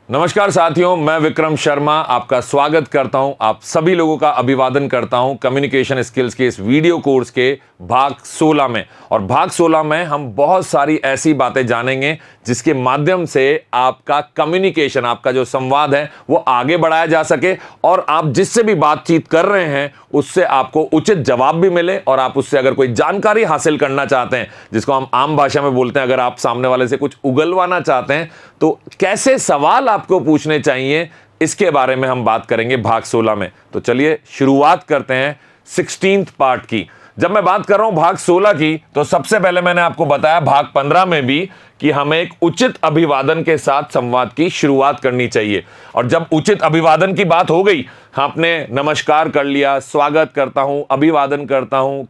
नमस्कार साथियों, मैं विक्रम शर्मा आपका स्वागत करता हूं, आप सभी लोगों का अभिवादन करता हूं कम्युनिकेशन स्किल्स के इस वीडियो कोर्स के भाग 16 में। और भाग 16 में हम बहुत सारी ऐसी बातें जानेंगे जिसके माध्यम से आपका कम्युनिकेशन, आपका जो संवाद है वो आगे बढ़ाया जा सके और आप जिससे भी बातचीत कर रहे हैं उससे आपको उचित जवाब भी मिले और आप उससे अगर कोई जानकारी हासिल करना चाहते हैं, जिसको हम आम भाषा में बोलते हैं, अगर आप सामने वाले से कुछ उगलवाना चाहते हैं तो कैसे सवाल आपको पूछने चाहिए, इसके बारे में हम बात करेंगे भाग 16 में। तो चलिए शुरुआत करते हैं 16th पार्ट की। जब मैं बात कर रहा हूं भाग 16 की तो सबसे पहले मैंने आपको बताया भाग 15 में भी कि हमें एक उचित अभिवादन के साथ संवाद की शुरुआत करनी चाहिए। और जब उचित अभिवादन की बात हो गई, आपने नमस्कार कर लिया, स्वागत करता हूं, अभिवादन करता हूं,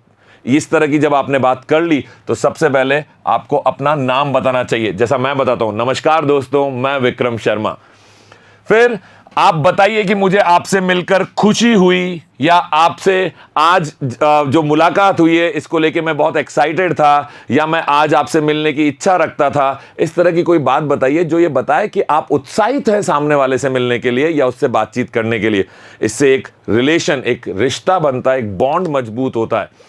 इस तरह की जब आपने बात कर ली तो सबसे पहले आपको अपना नाम बताना चाहिए। जैसा मैं बताता हूं, नमस्कार दोस्तों, मैं विक्रम शर्मा। फिर आप बताइए कि मुझे आपसे मिलकर खुशी हुई या आपसे आज जो मुलाकात हुई है इसको लेके मैं बहुत एक्साइटेड था या मैं आज आपसे मिलने की इच्छा रखता था। इस तरह की कोई बात बताइए जो ये बताए कि आप उत्साहित हैं सामने वाले से मिलने के लिए या उससे बातचीत करने के लिए। इससे एक रिलेशन, एक रिश्ता बनता है, एक बॉन्ड मजबूत होता है।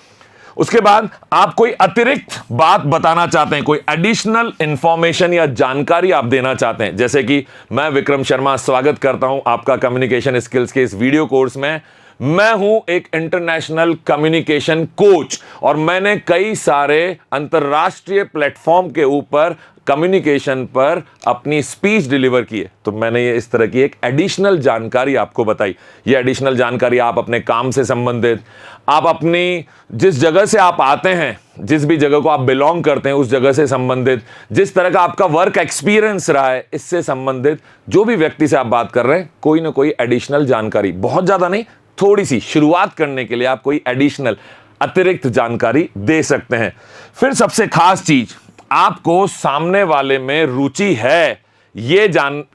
उसके बाद आप कोई अतिरिक्त बात बताना चाहते हैं, कोई एडिशनल इंफॉर्मेशन या जानकारी आप देना चाहते हैं, जैसे कि मैं विक्रम शर्मा स्वागत करता हूं आपका कम्युनिकेशन स्किल्स के इस वीडियो कोर्स में। मैं हूं एक इंटरनेशनल कम्युनिकेशन कोच और मैंने कई सारे अंतर्राष्ट्रीय प्लेटफॉर्म के ऊपर कम्युनिकेशन पर अपनी स्पीच डिलीवर की है। तो मैंने ये इस तरह की एक एडिशनल जानकारी आपको बताई। ये एडिशनल जानकारी आप अपने काम से संबंधित, आप अपनी जिस जगह से आप आते हैं, जिस भी जगह को आप बिलोंग करते हैं उस जगह से संबंधित, जिस तरह का आपका वर्क एक्सपीरियंस रहा है इससे संबंधित जो भी व्यक्ति से आप बात कर रहे हैं, कोई ना कोई एडिशनल जानकारी, बहुत ज्यादा नहीं, थोड़ी सी शुरुआत करने के लिए आप कोई एडिशनल अतिरिक्त जानकारी दे सकते हैं। फिर सबसे खास चीज, आपको सामने वाले में रुचि है ये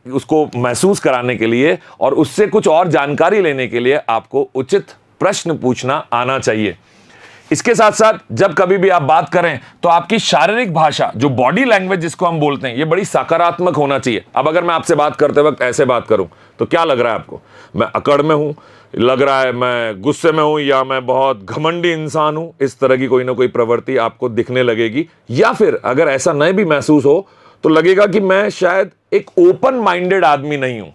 उसको महसूस कराने के लिए और उससे कुछ और जानकारी लेने के लिए आपको उचित प्रश्न पूछना आना चाहिए। इसके साथ साथ जब कभी भी आप बात करें तो आपकी शारीरिक भाषा, जो बॉडी लैंग्वेज जिसको हम बोलते हैं, ये बड़ी सकारात्मक होना चाहिए। अब अगर मैं आपसे बात करते वक्त ऐसे बात करूं तो क्या लग रहा है आपको? मैं अकड़ में हूं, लग रहा है मैं गुस्से में हूं, या मैं बहुत घमंडी इंसान हूं? इस तरह की कोई ना कोई प्रवृत्ति आपको दिखने लगेगी। या फिर अगर ऐसा नहीं भी महसूस हो तो लगेगा कि मैं शायद एक ओपन माइंडेड आदमी नहीं हूं,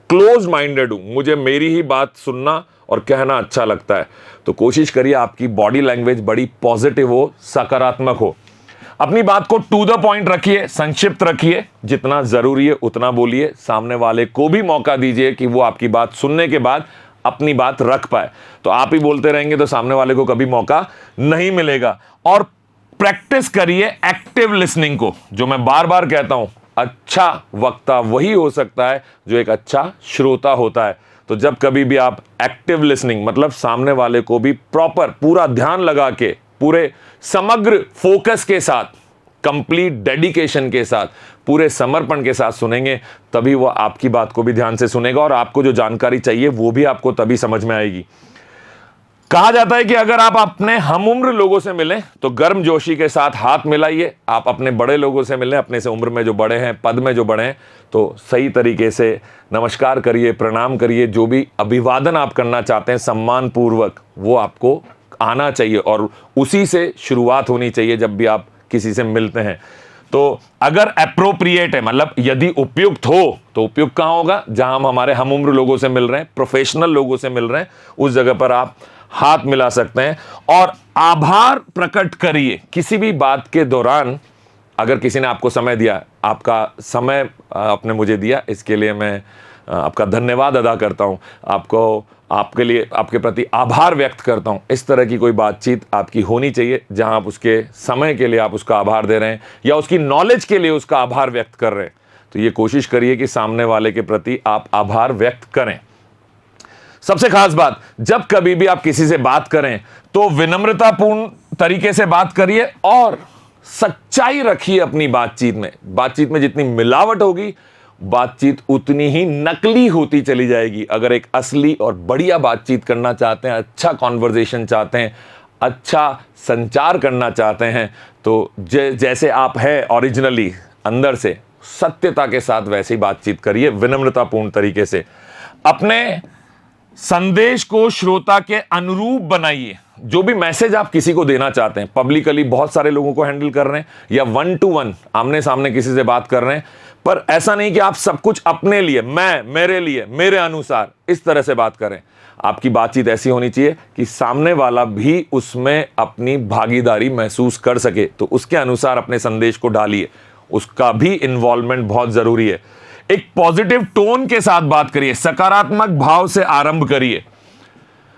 क्लोज माइंडेड हूं, मुझे मेरी ही बात सुनना और कहना अच्छा लगता है। तो कोशिश करिए आपकी बॉडी लैंग्वेज बड़ी पॉजिटिव हो, सकारात्मक हो। अपनी बात को टू द पॉइंट रखिए, संक्षिप्त रखिए, जितना जरूरी है उतना बोलिए। सामने वाले को भी मौका दीजिए कि वो आपकी बात सुनने के बाद अपनी बात रख पाए। तो आप ही बोलते रहेंगे तो सामने वाले को कभी मौका नहीं मिलेगा। और प्रैक्टिस करिए एक्टिव लिसनिंग को, जो मैं बार बार कहता हूं, अच्छा वक्ता वही हो सकता है जो एक अच्छा श्रोता होता है। तो जब कभी भी आप एक्टिव लिसनिंग, मतलब सामने वाले को भी प्रॉपर पूरा ध्यान लगा के, पूरे समग्र फोकस के साथ, कंप्लीट डेडिकेशन के साथ, पूरे समर्पण के साथ सुनेंगे, तभी वो आपकी बात को भी ध्यान से सुनेगा और आपको जो जानकारी चाहिए वो भी आपको तभी समझ में आएगी। कहा जाता है कि अगर आप अपने हमउम्र लोगों से मिलें तो गर्मजोशी के साथ हाथ मिलाइए। आप अपने बड़े लोगों से मिलें, अपने से उम्र में जो बड़े हैं, पद में जो बड़े हैं, तो सही तरीके से नमस्कार करिए, प्रणाम करिए। जो भी अभिवादन आप करना चाहते हैं सम्मान पूर्वक, वो आपको आना चाहिए और उसी से शुरुआत होनी चाहिए जब भी आप किसी से मिलते हैं। तो अगर एप्रोप्रिएट है, मतलब यदि उपयुक्त हो, तो उपयुक्त कहाँ होगा? जहां हम हमारे हमउम्र लोगों से मिल रहे हैं, प्रोफेशनल लोगों से मिल रहे हैं, उस जगह पर आप हाथ मिला सकते हैं। और आभार प्रकट करिए किसी भी बात के दौरान। अगर किसी ने आपको समय दिया, आपका समय आपने मुझे दिया, इसके लिए मैं आपका धन्यवाद अदा करता हूं, आपके लिए, आपके प्रति आभार व्यक्त करता हूं। इस तरह की कोई बातचीत आपकी होनी चाहिए जहां आप उसके समय के लिए आप उसका आभार दे रहे हैं या उसकी नॉलेज के लिए उसका आभार व्यक्त कर रहे हैं। तो ये कोशिश करिए कि सामने वाले के प्रति आप आभार व्यक्त करें। सबसे खास बात, जब कभी भी आप किसी से बात करें तो विनम्रतापूर्ण तरीके से बात करिए और सच्चाई रखिए अपनी बातचीत में। बातचीत में जितनी मिलावट होगी, बातचीत उतनी ही नकली होती चली जाएगी। अगर एक असली और बढ़िया बातचीत करना चाहते हैं, अच्छा कॉन्वर्जेशन चाहते हैं, अच्छा संचार करना चाहते हैं, तो जैसे आप हैं ओरिजिनली अंदर से, सत्यता के साथ वैसे ही बातचीत करिए, विनम्रतापूर्ण तरीके से। अपने संदेश को श्रोता के अनुरूप बनाइए। जो भी मैसेज आप किसी को देना चाहते हैं, पब्लिकली बहुत सारे लोगों को हैंडल कर रहे हैं या 1 to 1 आमने सामने किसी से बात कर रहे हैं, पर ऐसा नहीं कि आप सब कुछ अपने लिए, मैं, मेरे लिए, मेरे अनुसार इस तरह से बात करें। आपकी बातचीत ऐसी होनी चाहिए कि सामने वाला भी उसमें अपनी भागीदारी महसूस कर सके, तो उसके अनुसार अपने संदेश को डालिए। उसका भी इन्वॉल्वमेंट बहुत जरूरी है। एक पॉजिटिव टोन के साथ बात करिए, सकारात्मक भाव से आरंभ करिए।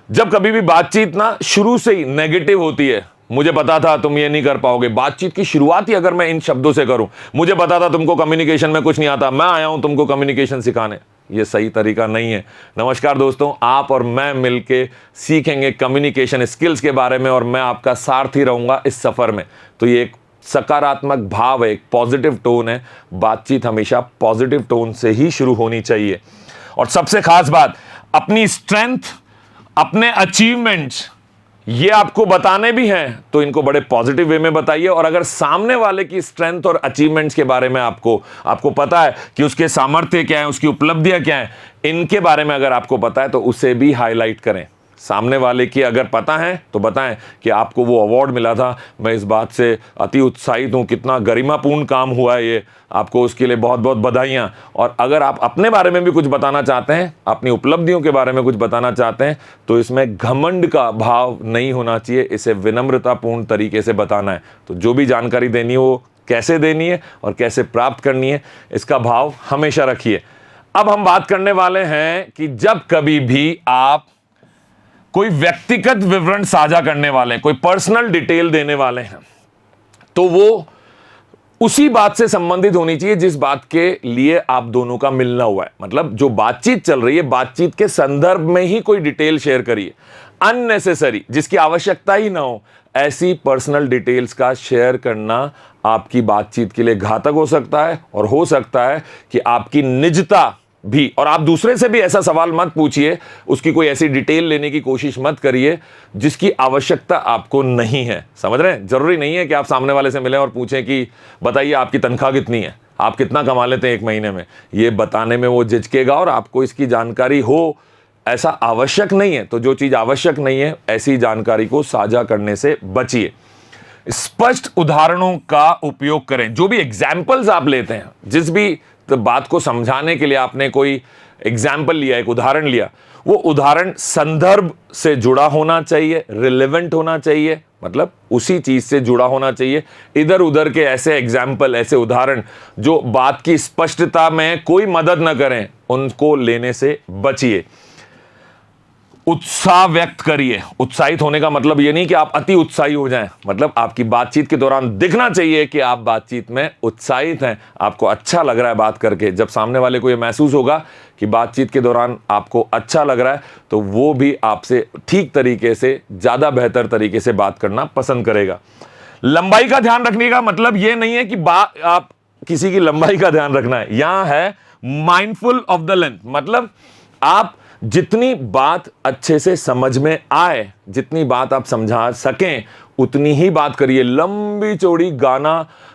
जब कभी भी बातचीत ना शुरू से ही नेगेटिव होती है, मुझे पता था तुम ये नहीं कर पाओगे, बातचीत की शुरुआत ही अगर मैं इन शब्दों से करूं, मुझे पता था तुमको कम्युनिकेशन में कुछ नहीं आता, मैं आया हूं तुमको कम्युनिकेशन सिखाने, ये सही तरीका नहीं है। नमस्कार दोस्तों, आप और मैं मिलके सीखेंगे कम्युनिकेशन स्किल्स के बारे में और मैं आपका सारथी रहूंगा इस सफर में। तो ये एक सकारात्मक भाव है, एक पॉजिटिव टोन है। बातचीत हमेशा पॉजिटिव टोन से ही शुरू होनी चाहिए। और सबसे खास बात, अपनी स्ट्रेंथ, अपने अचीवमेंट्स ये आपको बताने भी हैं तो इनको बड़े पॉजिटिव वे में बताइए। और अगर सामने वाले की स्ट्रेंथ और अचीवमेंट्स के बारे में आपको पता है कि उसके सामर्थ्य क्या है, उसकी उपलब्धियां क्या है, इनके बारे में अगर आपको पता है तो उसे भी हाईलाइट करें। सामने वाले की अगर पता है तो बताएं कि आपको वो अवार्ड मिला था, मैं इस बात से अति उत्साहित हूं, कितना गरिमापूर्ण काम हुआ है ये, आपको उसके लिए बहुत बहुत बधाइयां। और अगर आप अपने बारे में भी कुछ बताना चाहते हैं, अपनी उपलब्धियों के बारे में कुछ बताना चाहते हैं, तो इसमें घमंड का भाव नहीं होना चाहिए, इसे विनम्रतापूर्ण तरीके से बताना है। तो जो भी जानकारी देनी है वो कैसे देनी है और कैसे प्राप्त करनी है, इसका भाव हमेशा रखिए। अब हम बात करने वाले हैं कि जब कभी भी आप कोई व्यक्तिगत विवरण साझा करने वाले हैं, कोई पर्सनल डिटेल देने वाले हैं, तो वो उसी बात से संबंधित होनी चाहिए जिस बात के लिए आप दोनों का मिलना हुआ है। मतलब जो बातचीत चल रही है, बातचीत के संदर्भ में ही कोई डिटेल शेयर करिए। अननेसेसरी, जिसकी आवश्यकता ही ना हो, ऐसी पर्सनल डिटेल्स का शेयर करना आपकी बातचीत के लिए घातक हो सकता है और हो सकता है कि आपकी निजता भी। और आप दूसरे से भी ऐसा सवाल मत पूछिए, उसकी कोई ऐसी डिटेल लेने की कोशिश मत करिए जिसकी आवश्यकता आपको नहीं है। समझ रहे हैं? जरूरी नहीं है कि आप सामने वाले से मिलें और पूछें कि बताइए आपकी तनख्वाह कितनी है, आप कितना कमा लेते हैं 1 महीने में। ये बताने में वो झिझकेगा और आपको इसकी जानकारी हो, ऐसा आवश्यक नहीं है। तो जो चीज आवश्यक नहीं है, ऐसी जानकारी को साझा करने से बचिए। स्पष्ट उदाहरणों का उपयोग करें। जो भी एग्जाम्पल्स आप लेते हैं, जिस भी तो बात को समझाने के लिए आपने कोई एग्जाम्पल लिया, एक उदाहरण लिया, वो उदाहरण संदर्भ से जुड़ा होना चाहिए, रिलेवेंट होना चाहिए, मतलब उसी चीज से जुड़ा होना चाहिए। इधर उधर के ऐसे एग्जाम्पल, ऐसे उदाहरण जो बात की स्पष्टता में कोई मदद न करें, उनको लेने से बचिए। उत्साह व्यक्त करिए। उत्साहित होने का मतलब यह नहीं कि आप अति उत्साही हो जाएं, मतलब आपकी बातचीत के दौरान दिखना चाहिए कि आप बातचीत में उत्साहित हैं, आपको अच्छा लग रहा है बात करके। जब सामने वाले को यह महसूस होगा कि बातचीत के दौरान आपको अच्छा लग रहा है, तो वो भी आपसे ठीक तरीके से, ज्यादा बेहतर तरीके से बात करना पसंद करेगा। लंबाई का ध्यान रखने का मतलब यह नहीं है कि आप किसी की लंबाई का ध्यान रखना है। यहां है माइंडफुल ऑफ द लेंथ, मतलब आप जितनी बात अच्छे से समझ में आए, जितनी बात आप समझा सकें, उतनी ही बात करिए। लंबी चौड़ी गाना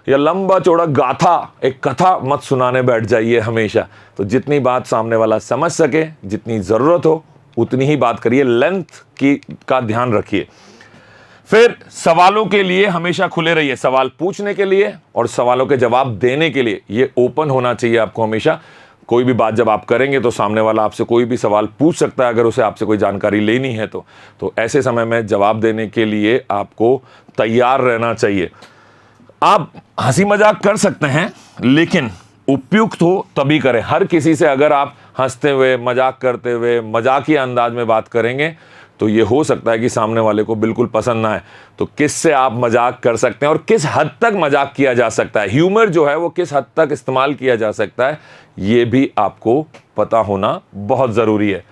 या लंबा चौड़ा गाथा, एक कथा मत सुनाने बैठ जाइए हमेशा। तो जितनी बात सामने वाला समझ सके, जितनी जरूरत हो, उतनी ही बात करिए। लेंथ का ध्यान रखिए। फिर सवालों के लिए हमेशा खुले रहिए। सवाल पूछने के लिए और सवालों के जवाब देने के लिए ये ओपन होना चाहिए आपको हमेशा। कोई भी बात जब आप करेंगे तो सामने वाला आपसे कोई भी सवाल पूछ सकता है, अगर उसे आपसे कोई जानकारी लेनी है तो ऐसे समय में जवाब देने के लिए आपको तैयार रहना चाहिए। आप हंसी मजाक कर सकते हैं, लेकिन उपयुक्त हो तभी करें। हर किसी से अगर आप हंसते हुए, मजाक करते हुए, मजाकिया अंदाज में बात करेंगे तो ये हो सकता है कि सामने वाले को बिल्कुल पसंद ना आए। तो किससे आप मजाक कर सकते हैं और किस हद तक मजाक किया जा सकता है, ह्यूमर जो है वो किस हद तक इस्तेमाल किया जा सकता है, ये भी आपको पता होना बहुत ज़रूरी है।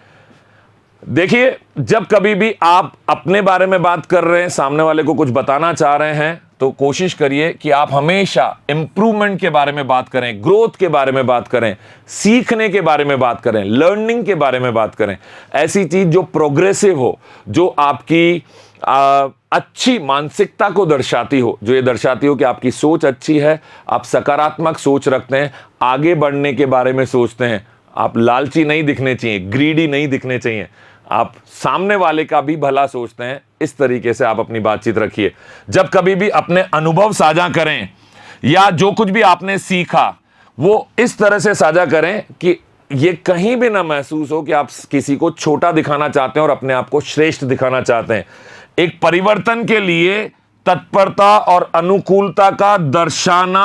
देखिए, जब कभी भी आप अपने बारे में बात कर रहे हैं, सामने वाले को कुछ बताना चाह रहे हैं, तो कोशिश करिए कि आप हमेशा इंप्रूवमेंट के बारे में बात करें, ग्रोथ के बारे में बात करें, सीखने के बारे में बात करें, लर्निंग के बारे में बात करें। ऐसी चीज जो प्रोग्रेसिव हो, जो आपकी अच्छी मानसिकता को दर्शाती हो, जो ये दर्शाती हो कि आपकी सोच अच्छी है, आप सकारात्मक सोच रखते हैं, आगे बढ़ने के बारे में सोचते हैं, आप लालची नहीं दिखने चाहिए, ग्रीडी नहीं दिखने चाहिए, आप सामने वाले का भी भला सोचते हैं, इस तरीके से आप अपनी बातचीत रखिए। जब कभी भी अपने अनुभव साझा करें या जो कुछ भी आपने सीखा वो इस तरह से साझा करें कि ये कहीं भी ना महसूस हो कि आप किसी को छोटा दिखाना चाहते हैं और अपने आप को श्रेष्ठ दिखाना चाहते हैं। एक परिवर्तन के लिए तत्परता और अनुकूलता का दर्शाना,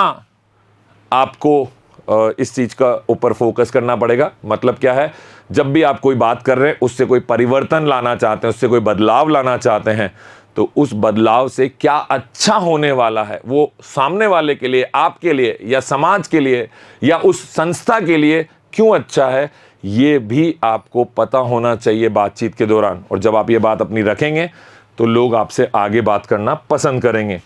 आपको इस चीज का ऊपर फोकस करना पड़ेगा। मतलब क्या है, जब भी आप कोई बात कर रहे हैं, उससे कोई परिवर्तन लाना चाहते हैं, उससे कोई बदलाव लाना चाहते हैं, तो उस बदलाव से क्या अच्छा होने वाला है, वो सामने वाले के लिए, आपके लिए या समाज के लिए या उस संस्था के लिए क्यों अच्छा है, ये भी आपको पता होना चाहिए बातचीत के दौरान। और जब आप ये बात अपनी रखेंगे तो लोग आपसे आगे बात करना पसंद करेंगे।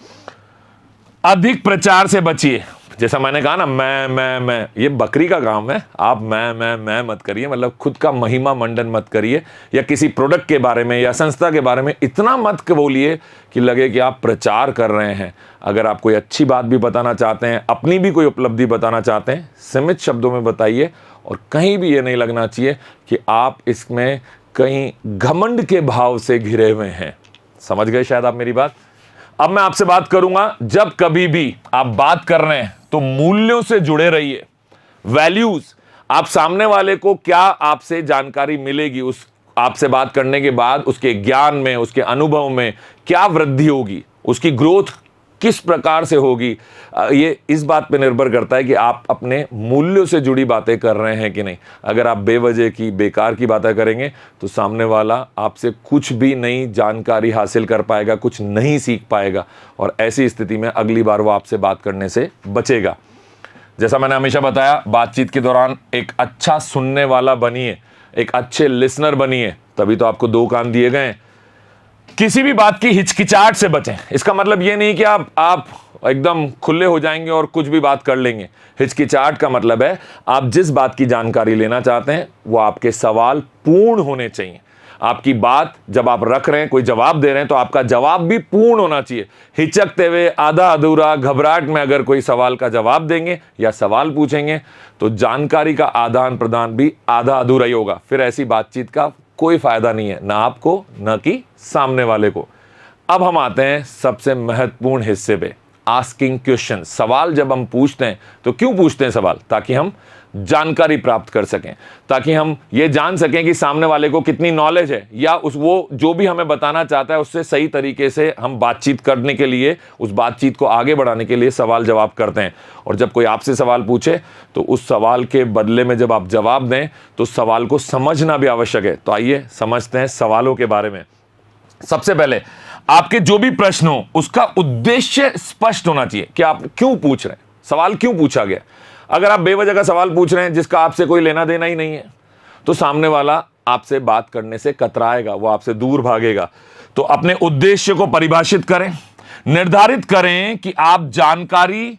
अधिक प्रचार से बचिए। जैसा मैंने कहा ना, मैं, ये बकरी का काम है। आप मैं मत करिए, मतलब खुद का महिमा मंडन मत करिए, या किसी प्रोडक्ट के बारे में या संस्था के बारे में इतना मत बोलिए कि लगे कि आप प्रचार कर रहे हैं। अगर आप कोई अच्छी बात भी बताना चाहते हैं, अपनी भी कोई उपलब्धि बताना चाहते हैं, सीमित शब्दों में बताइए, और कहीं भी ये नहीं लगना चाहिए कि आप इसमें कहीं घमंड के भाव से घिरे हुए हैं। समझ गए शायद आप मेरी बात। अब मैं आपसे बात करूंगा, जब कभी भी आप बात कर रहे हैं तो मूल्यों से जुड़े रहिए। वैल्यूज, आप सामने वाले को क्या आपसे जानकारी मिलेगी, उस आपसे बात करने के बाद उसके ज्ञान में, उसके अनुभव में क्या वृद्धि होगी, उसकी ग्रोथ किस प्रकार से होगी, ये इस बात पे निर्भर करता है कि आप अपने मूल्यों से जुड़ी बातें कर रहे हैं कि नहीं। अगर आप बेवजह की, बेकार की बातें करेंगे तो सामने वाला आपसे कुछ भी नई जानकारी हासिल कर पाएगा, कुछ नहीं सीख पाएगा, और ऐसी स्थिति में अगली बार वो आपसे बात करने से बचेगा। जैसा मैंने हमेशा बताया, बातचीत के दौरान एक अच्छा सुनने वाला बनिए, एक अच्छे लिसनर बनिए, तभी तो आपको 2 कान दिए गए। किसी भी बात की हिचकिचाहट से बचें। इसका मतलब ये नहीं कि आप एकदम खुले हो जाएंगे और कुछ भी बात कर लेंगे। हिचकिचाहट का मतलब है आप जिस बात की जानकारी लेना चाहते हैं वो आपके सवाल पूर्ण होने चाहिए। आपकी बात जब आप रख रहे हैं, कोई जवाब दे रहे हैं, तो आपका जवाब भी पूर्ण होना चाहिए। हिचकते हुए, आधा अधूरा, घबराहट में अगर कोई सवाल का जवाब देंगे या सवाल पूछेंगे तो जानकारी का आदान प्रदान भी आधा अधूरा ही होगा। फिर ऐसी बातचीत का कोई फायदा नहीं है, ना आपको ना कि सामने वाले को। अब हम आते हैं सबसे महत्वपूर्ण हिस्से पे, आस्किंग क्वेश्चन। सवाल जब हम पूछते हैं तो क्यों पूछते हैं सवाल? ताकि हम जानकारी प्राप्त कर सकें, ताकि हम ये जान सकें कि सामने वाले को कितनी नॉलेज है, या वो जो भी हमें बताना चाहता है उससे सही तरीके से हम बातचीत करने के लिए, उस बातचीत को आगे बढ़ाने के लिए सवाल जवाब करते हैं। और जब कोई आपसे सवाल पूछे तो उस सवाल के बदले में जब आप जवाब दें तो सवाल को समझना भी आवश्यक है। तो आइए समझते हैं सवालों के बारे में। सबसे पहले, आपके जो भी प्रश्न हो उसका उद्देश्य स्पष्ट होना चाहिए कि आप क्यों पूछ रहे हैं, सवाल क्यों पूछा गया। अगर आप बेवजह का सवाल पूछ रहे हैं जिसका आपसे कोई लेना देना ही नहीं है, तो सामने वाला आपसे बात करने से कतराएगा, वो आपसे दूर भागेगा। तो अपने उद्देश्य को परिभाषित करें, निर्धारित करें कि आप जानकारी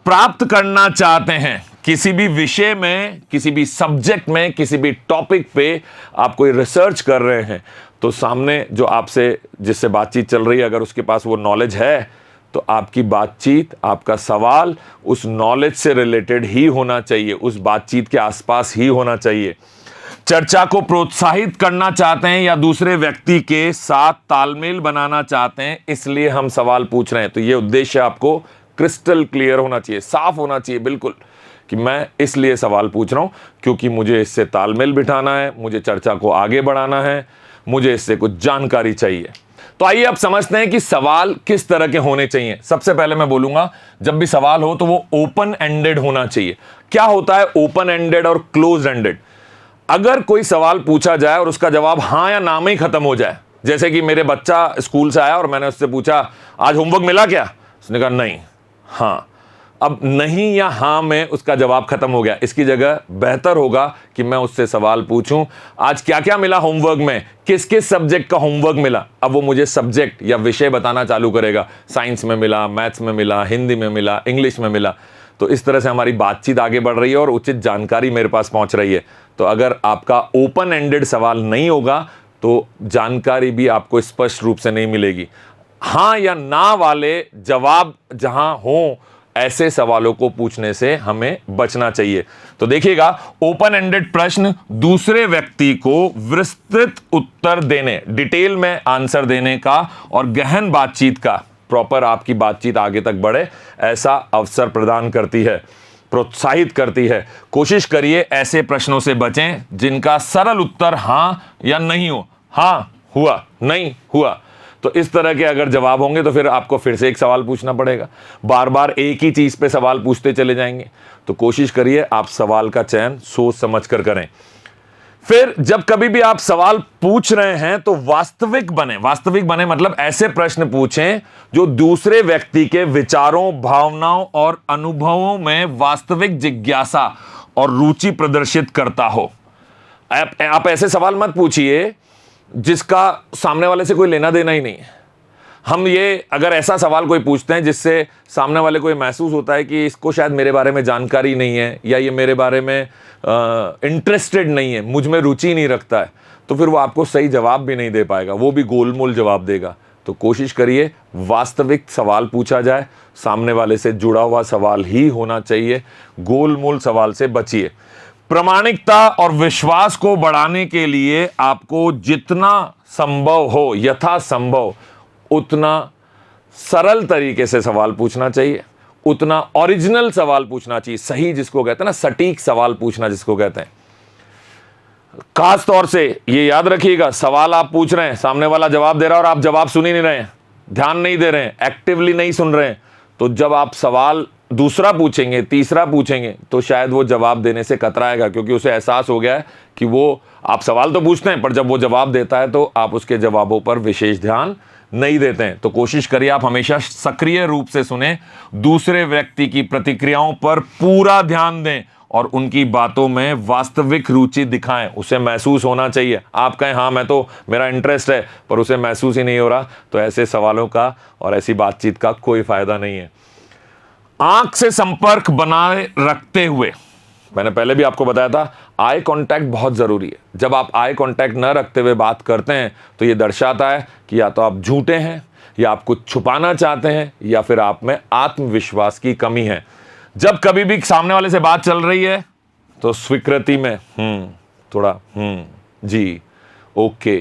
प्राप्त करना चाहते हैं। किसी भी विषय में, किसी भी सब्जेक्ट में, किसी भी टॉपिक पे आप कोई रिसर्च कर रहे हैं, तो सामने जो आपसे जिससे बातचीत चल रही है, अगर उसके पास वो नॉलेज है, तो आपकी बातचीत, आपका सवाल उस नॉलेज से रिलेटेड ही होना चाहिए, उस बातचीत के आसपास ही होना चाहिए। चर्चा को प्रोत्साहित करना चाहते हैं या दूसरे व्यक्ति के साथ तालमेल बनाना चाहते हैं, इसलिए हम सवाल पूछ रहे हैं। तो ये उद्देश्य आपको क्रिस्टल क्लियर होना चाहिए, साफ होना चाहिए बिल्कुल, कि मैं इसलिए सवाल पूछ रहा हूं क्योंकि मुझे इससे तालमेल बिठाना है, मुझे चर्चा को आगे बढ़ाना है, मुझे इससे कुछ जानकारी चाहिए। तो आइए अब समझते हैं कि सवाल किस तरह के होने चाहिए। सबसे पहले मैं बोलूंगा, जब भी सवाल हो तो वो ओपन एंडेड होना चाहिए। क्या होता है ओपन एंडेड और क्लोज एंडेड? अगर कोई सवाल पूछा जाए और उसका जवाब हाँ या ना में ही खत्म हो जाए, जैसे कि मेरे बच्चा स्कूल से आया और मैंने उससे पूछा आज होमवर्क मिला क्या, उसने कहा नहीं, हाँ। अब नहीं या हाँ में उसका जवाब खत्म हो गया। इसकी जगह बेहतर होगा कि मैं उससे सवाल पूछूं, आज क्या क्या मिला होमवर्क में, किस किस सब्जेक्ट का होमवर्क मिला। अब वो मुझे सब्जेक्ट या विषय बताना चालू करेगा, साइंस में मिला, मैथ्स में मिला, हिंदी में मिला, इंग्लिश में मिला। तो इस तरह से हमारी बातचीत आगे बढ़ रही है और उचित जानकारी मेरे पास पहुंच रही है। तो अगर आपका ओपन एंडेड सवाल नहीं होगा तो जानकारी भी आपको स्पष्ट रूप से नहीं मिलेगी। हां या ना वाले जवाब जहां हो, ऐसे सवालों को पूछने से हमें बचना चाहिए। तो देखिएगा, ओपन एंडेड प्रश्न दूसरे व्यक्ति को विस्तृत उत्तर देने, डिटेल में आंसर देने का और गहन बातचीत का, प्रॉपर आपकी बातचीत आगे तक बढ़े, ऐसा अवसर प्रदान करती है, प्रोत्साहित करती है। कोशिश करिए ऐसे प्रश्नों से बचें जिनका सरल उत्तर हां या नहीं हो। हां हुआ, नहीं हुआ, तो इस तरह के अगर जवाब होंगे तो फिर आपको फिर से एक सवाल पूछना पड़ेगा, बार बार एक ही चीज पे सवाल पूछते चले जाएंगे। तो कोशिश करिए आप सवाल का चयन सोच समझ कर करें। फिर जब कभी भी आप सवाल पूछ रहे हैं तो वास्तविक बने। वास्तविक बने मतलब ऐसे प्रश्न पूछें जो दूसरे व्यक्ति के विचारों, भावनाओं और अनुभवों में वास्तविक जिज्ञासा और रुचि प्रदर्शित करता हो। आप ऐसे सवाल मत पूछिए जिसका सामने वाले से कोई लेना देना ही नहीं है। हम ये अगर ऐसा सवाल कोई पूछते हैं जिससे सामने वाले को ये महसूस होता है कि इसको शायद मेरे बारे में जानकारी नहीं है या ये मेरे बारे में इंटरेस्टेड नहीं है, मुझ में रुचि नहीं रखता है, तो फिर वो आपको सही जवाब भी नहीं दे पाएगा, वो भी गोलमोल जवाब देगा। तो कोशिश करिए वास्तविक सवाल पूछा जाए, सामने वाले से जुड़ा हुआ सवाल ही होना चाहिए, गोलमोल सवाल से बचिए। प्रामाणिकता और विश्वास को बढ़ाने के लिए आपको जितना संभव हो, यथासंभव उतना सरल तरीके से सवाल पूछना चाहिए, उतना ओरिजिनल सवाल पूछना चाहिए, सही जिसको कहते हैं ना, सटीक सवाल पूछना जिसको कहते हैं। खास तौर से ये याद रखिएगा, सवाल आप पूछ रहे हैं, सामने वाला जवाब दे रहा है और आप जवाब सुन ही नहीं रहे हैं, ध्यान नहीं दे रहे हैं, एक्टिवली नहीं सुन रहे हैं, तो जब आप सवाल दूसरा पूछेंगे, तीसरा पूछेंगे, तो शायद वो जवाब देने से कतराएगा, क्योंकि उसे एहसास हो गया है कि वो, आप सवाल तो पूछते हैं पर जब वो जवाब देता है तो आप उसके जवाबों पर विशेष ध्यान नहीं देते हैं। तो कोशिश करिए आप हमेशा सक्रिय रूप से सुने, दूसरे व्यक्ति की प्रतिक्रियाओं पर पूरा ध्यान दें और उनकी बातों में वास्तविक रुचि दिखाएं। उसे महसूस होना चाहिए। आप कहें हाँ मैं तो, मेरा इंटरेस्ट है, पर उसे महसूस ही नहीं हो रहा, तो ऐसे सवालों का और ऐसी बातचीत का कोई फायदा नहीं है। आंख से संपर्क बनाए रखते हुए, मैंने पहले भी आपको बताया था, आई कांटेक्ट बहुत जरूरी है। जब आप आई कांटेक्ट न रखते हुए बात करते हैं तो यह दर्शाता है कि या तो आप झूठे हैं, या आप कुछ छुपाना चाहते हैं, या फिर आप में आत्मविश्वास की कमी है। जब कभी भी सामने वाले से बात चल रही है तो स्वीकृति में थोड़ा जी, ओके,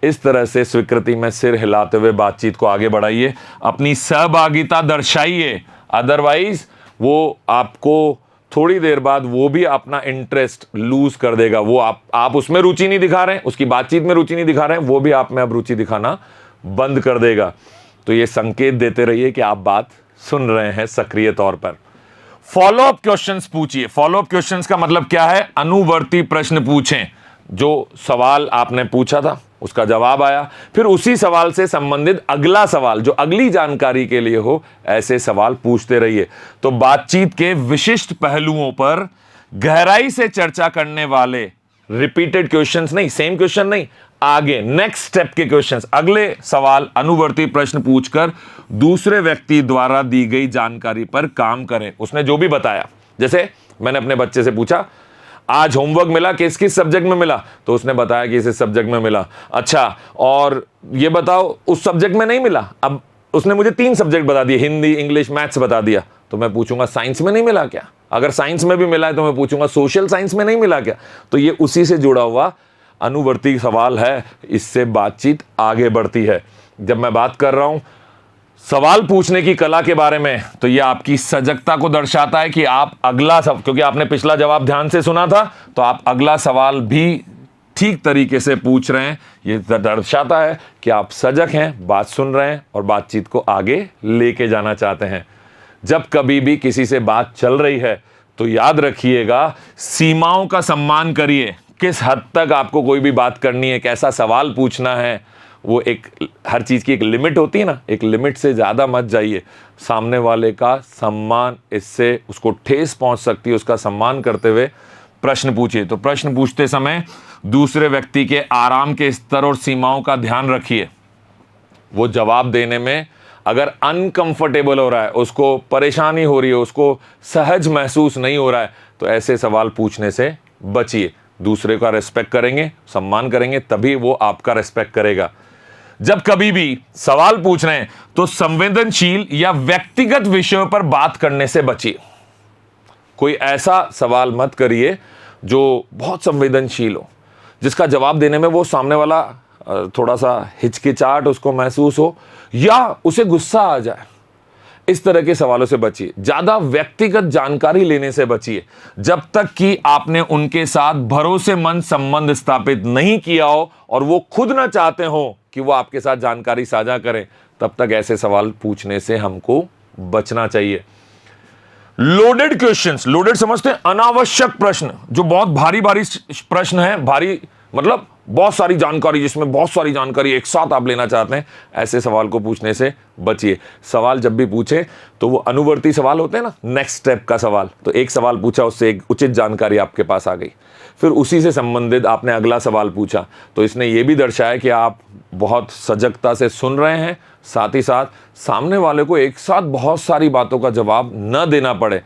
इस तरह से स्वीकृति में सिर हिलाते हुए बातचीत को आगे बढ़ाइए, अपनी सहभागिता दर्शाइए। अदरवाइज वो आपको थोड़ी देर बाद वो भी अपना इंटरेस्ट लूज कर देगा। वो आप उसमें रुचि नहीं दिखा रहे हैं, उसकी बातचीत में रुचि नहीं दिखा रहे हैं, वो भी आप में अब रुचि दिखाना बंद कर देगा। तो ये संकेत देते रहिए कि आप बात सुन रहे हैं सक्रिय तौर पर। फॉलोअप क्वेश्चंस पूछिए। फॉलोअप क्वेश्चंस का मतलब क्या है? अनुवर्ती प्रश्न पूछें। जो सवाल आपने पूछा था उसका जवाब आया, फिर उसी सवाल से संबंधित अगला सवाल जो अगली जानकारी के लिए हो, ऐसे सवाल पूछते रहिए। तो बातचीत के विशिष्ट पहलुओं पर गहराई से चर्चा करने वाले रिपीटेड क्वेश्चंस नहीं, सेम क्वेश्चन नहीं, आगे नेक्स्ट स्टेप के क्वेश्चंस, अगले सवाल, अनुवर्ती प्रश्न पूछकर दूसरे व्यक्ति द्वारा दी गई जानकारी पर काम करें। उसने जो भी बताया, जैसे मैंने अपने बच्चे से पूछा आज होमवर्क मिला, किस किस सब्जेक्ट में मिला, तो उसने बताया कि इस सब्जेक्ट में मिला। अच्छा, और ये बताओ उस सब्जेक्ट में नहीं मिला। अब उसने मुझे 3 सब्जेक्ट बता दिए, हिंदी, इंग्लिश, मैथ्स बता दिया, तो मैं पूछूंगा साइंस में नहीं मिला क्या? अगर साइंस में भी मिला है तो मैं पूछूंगा सोशल साइंस में नहीं मिला क्या? तो ये उसी से जुड़ा हुआ अनुवर्ती सवाल है, इससे बातचीत आगे बढ़ती है। जब मैं बात कर रहा हूं सवाल पूछने की कला के बारे में, तो यह आपकी सजगता को दर्शाता है कि आप अगला सवाल, क्योंकि आपने पिछला जवाब ध्यान से सुना था, तो आप अगला सवाल भी ठीक तरीके से पूछ रहे हैं। यह दर्शाता है कि आप सजग हैं, बात सुन रहे हैं और बातचीत को आगे लेके जाना चाहते हैं। जब कभी भी किसी से बात चल रही है तो याद रखिएगा, सीमाओं का सम्मान करिए। किस हद तक आपको कोई भी बात करनी है, कैसा सवाल पूछना है, वो एक, हर चीज़ की एक लिमिट होती है ना, एक लिमिट से ज़्यादा मत जाइए। सामने वाले का सम्मान, इससे उसको ठेस पहुंच सकती है, उसका सम्मान करते हुए प्रश्न पूछिए। तो प्रश्न पूछते समय दूसरे व्यक्ति के आराम के स्तर और सीमाओं का ध्यान रखिए। वो जवाब देने में अगर अनकंफर्टेबल हो रहा है, उसको परेशानी हो रही है, उसको सहज महसूस नहीं हो रहा है, तो ऐसे सवाल पूछने से बचिए। दूसरे का रिस्पेक्ट करेंगे, सम्मान करेंगे, तभी वो आपका रिस्पेक्ट करेगा। जब कभी भी सवाल पूछ रहे हैं तो संवेदनशील या व्यक्तिगत विषयों पर बात करने से बचिए। कोई ऐसा सवाल मत करिए जो बहुत संवेदनशील हो, जिसका जवाब देने में वो सामने वाला थोड़ा सा हिचकिचाहट उसको महसूस हो या उसे गुस्सा आ जाए। इस तरह के सवालों से बचिए। ज्यादा व्यक्तिगत जानकारी लेने से बचिए जब तक कि आपने उनके साथ भरोसेमंद संबंध स्थापित नहीं किया हो और वो खुद ना चाहते हो कि वो आपके साथ जानकारी साझा करें, तब तक ऐसे सवाल पूछने से हमको बचना चाहिए। लोडेड क्वेश्चंस, लोडेड समझते हैं, अनावश्यक प्रश्न, जो बहुत भारी भारी प्रश्न है, भारी मतलब बहुत सारी जानकारी, जिसमें बहुत सारी जानकारी एक साथ आप लेना चाहते हैं, ऐसे सवाल को पूछने से बचिए। सवाल जब भी पूछे तो वो अनुवर्ती सवाल होते हैं ना, नेक्स्ट स्टेप का सवाल। तो एक सवाल पूछा, उससे एक उचित जानकारी आपके पास आ गई, फिर उसी से संबंधित आपने अगला सवाल पूछा, तो इसने ये भी दर्शाया कि आप बहुत सजगता से सुन रहे हैं, साथ ही साथ सामने वाले को एक साथ बहुत सारी बातों का जवाब न देना पड़े,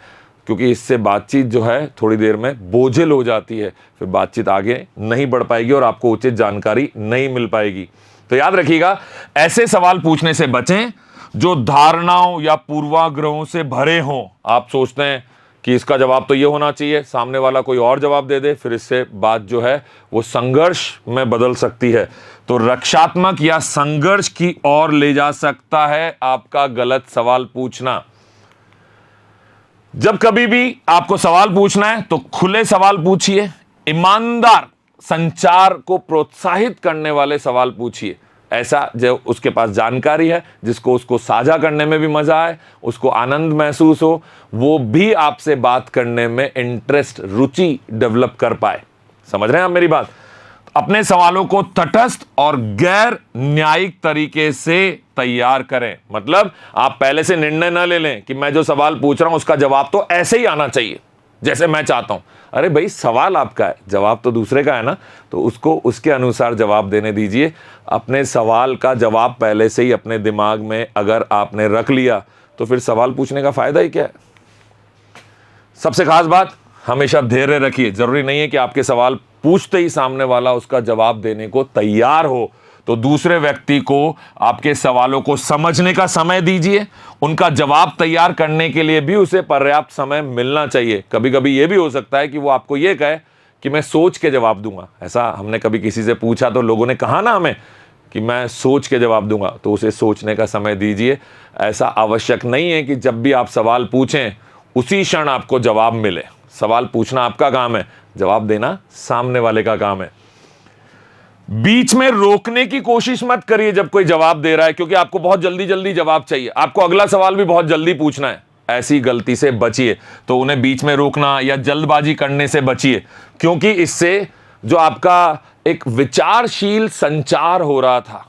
क्योंकि इससे बातचीत जो है थोड़ी देर में बोझिल हो जाती है, फिर बातचीत आगे नहीं बढ़ पाएगी और आपको उचित जानकारी नहीं मिल पाएगी। तो याद रखिएगा, ऐसे सवाल पूछने से बचें जो धारणाओं या पूर्वाग्रहों से भरे हों। आप सोचते हैं कि इसका जवाब तो ये होना चाहिए, सामने वाला कोई और जवाब दे दे, फिर इससे बात जो है वो संघर्ष में बदल सकती है। तो रक्षात्मक या संघर्ष की ओर ले जा सकता है आपका गलत सवाल पूछना। जब कभी भी आपको सवाल पूछना है तो खुले सवाल पूछिए, ईमानदार संचार को प्रोत्साहित करने वाले सवाल पूछिए, ऐसा जो उसके पास जानकारी है, जिसको उसको साझा करने में भी मजा आए, उसको आनंद महसूस हो, वो भी आपसे बात करने में इंटरेस्ट, रुचि डेवलप कर पाए। समझ रहे हैं आप मेरी बात? अपने सवालों को तटस्थ और गैर न्यायिक तरीके से तैयार करें। मतलब आप पहले से निर्णय न ले लें कि मैं जो सवाल पूछ रहा हूं उसका जवाब तो ऐसे ही आना चाहिए जैसे मैं चाहता हूं। अरे भाई, सवाल आपका है, जवाब तो दूसरे का है ना, तो उसको उसके अनुसार जवाब देने दीजिए। अपने सवाल का जवाब पहले से ही अपने दिमाग में अगर आपने रख लिया तो फिर सवाल पूछने का फायदा ही क्या है। सबसे खास बात, हमेशा धैर्य रखिए। जरूरी नहीं है कि आपके सवाल पूछते ही सामने वाला उसका जवाब देने को तैयार हो, तो दूसरे व्यक्ति को आपके सवालों को समझने का समय दीजिए। उनका जवाब तैयार करने के लिए भी उसे पर्याप्त समय मिलना चाहिए। कभी कभी यह भी हो सकता है कि वो आपको यह कहे कि मैं सोच के जवाब दूंगा। ऐसा हमने कभी किसी से पूछा तो लोगों ने कहा ना हमें कि मैं सोच के जवाब दूंगा, तो उसे सोचने का समय दीजिए। ऐसा आवश्यक नहीं है कि जब भी आप सवाल पूछें उसी क्षण आपको जवाब मिले। सवाल पूछना आपका काम है, जवाब देना सामने वाले का काम है। बीच में रोकने की कोशिश मत करिए जब कोई जवाब दे रहा है, क्योंकि आपको बहुत जल्दी जल्दी जवाब चाहिए, आपको अगला सवाल भी बहुत जल्दी पूछना है। ऐसी गलती से बचिए। तो उन्हें बीच में रोकना या जल्दबाजी करने से बचिए, क्योंकि इससे जो आपका एक विचारशील संचार हो रहा था,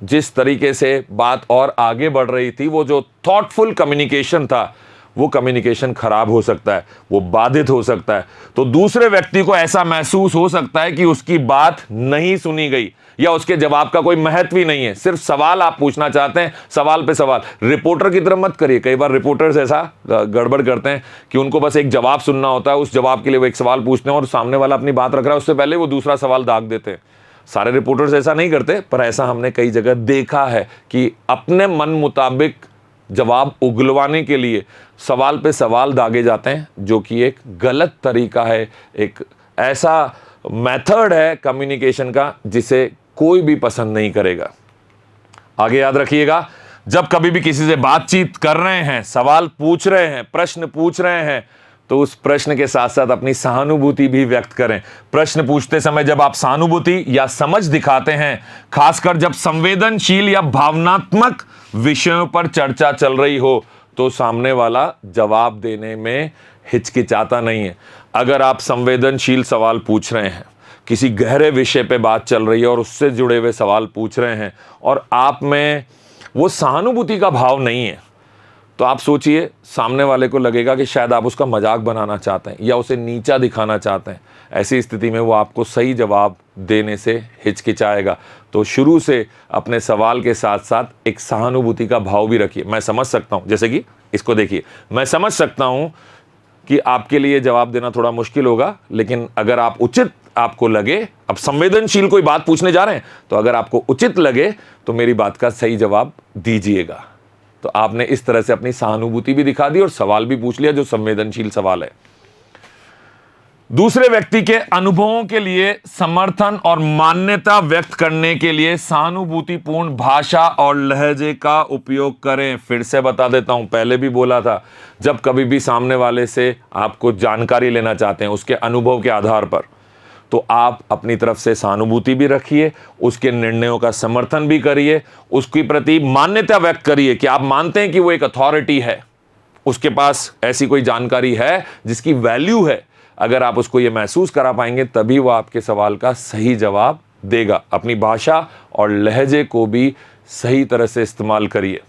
जिस तरीके से बात और आगे बढ़ रही थी, वो जो थॉटफुल कम्युनिकेशन था, वो कम्युनिकेशन खराब हो सकता है, वो बाधित हो सकता है। तो दूसरे व्यक्ति को ऐसा महसूस हो सकता है कि उसकी बात नहीं सुनी गई या उसके जवाब का कोई महत्व ही नहीं है। सिर्फ सवाल आप पूछना चाहते हैं, सवाल पे सवाल। रिपोर्टर की तरह मत करिए। कई बार रिपोर्टर्स ऐसा गड़बड़ करते हैं कि उनको बस एक जवाब सुनना होता है, उस जवाब के लिए वो एक सवाल पूछते हैं और सामने वाला अपनी बात रख रहा है, उससे पहले वो दूसरा सवाल दाग देते हैं। सारे रिपोर्टर्स ऐसा नहीं करते, पर ऐसा हमने कई जगह देखा है कि अपने मन मुताबिक जवाब उगलवाने के लिए सवाल पे सवाल दागे जाते हैं, जो कि एक गलत तरीका है, एक ऐसा मेथड है कम्युनिकेशन का जिसे कोई भी पसंद नहीं करेगा। आगे याद रखिएगा, जब कभी भी किसी से बातचीत कर रहे हैं, सवाल पूछ रहे हैं, प्रश्न पूछ रहे हैं, तो उस प्रश्न के साथ साथ अपनी सहानुभूति भी व्यक्त करें। प्रश्न पूछते समय जब आप सहानुभूति या समझ दिखाते हैं, खासकर जब संवेदनशील या भावनात्मक विषयों पर चर्चा चल रही हो, तो सामने वाला जवाब देने में हिचकिचाता नहीं है। अगर आप संवेदनशील सवाल पूछ रहे हैं, किसी गहरे विषय पे बात चल रही है और उससे जुड़े हुए सवाल पूछ रहे हैं और आप में वो सहानुभूति का भाव नहीं है, तो आप सोचिए सामने वाले को लगेगा कि शायद आप उसका मजाक बनाना चाहते हैं या उसे नीचा दिखाना चाहते हैं। ऐसी स्थिति में वो आपको सही जवाब देने से हिचकिचाएगा। तो शुरू से अपने सवाल के साथ साथ एक सहानुभूति का भाव भी रखिए। मैं समझ सकता हूँ, जैसे कि इसको देखिए, मैं समझ सकता हूँ कि आपके लिए जवाब देना थोड़ा मुश्किल होगा, लेकिन अगर आप उचित आपको लगे, अब संवेदनशील कोई बात पूछने जा रहे हैं तो अगर आपको उचित लगे तो मेरी बात का सही जवाब दीजिएगा। तो आपने इस तरह से अपनी सहानुभूति भी दिखा दी और सवाल भी पूछ लिया जो संवेदनशील सवाल है। दूसरे व्यक्ति के अनुभवों के लिए समर्थन और मान्यता व्यक्त करने के लिए सहानुभूतिपूर्ण भाषा और लहजे का उपयोग करें। फिर से बता देता हूं, पहले भी बोला था, जब कभी भी सामने वाले से आपको जानकारी लेना चाहते हैं उसके अनुभव के आधार पर, तो आप अपनी तरफ से सहानुभूति भी रखिए, उसके निर्णयों का समर्थन भी करिए, उसके प्रति मान्यता व्यक्त करिए कि आप मानते हैं कि वो एक अथॉरिटी है, उसके पास ऐसी कोई जानकारी है जिसकी वैल्यू है। अगर आप उसको ये महसूस करा पाएंगे तभी वो आपके सवाल का सही जवाब देगा। अपनी भाषा और लहजे को भी सही तरह से इस्तेमाल करिए।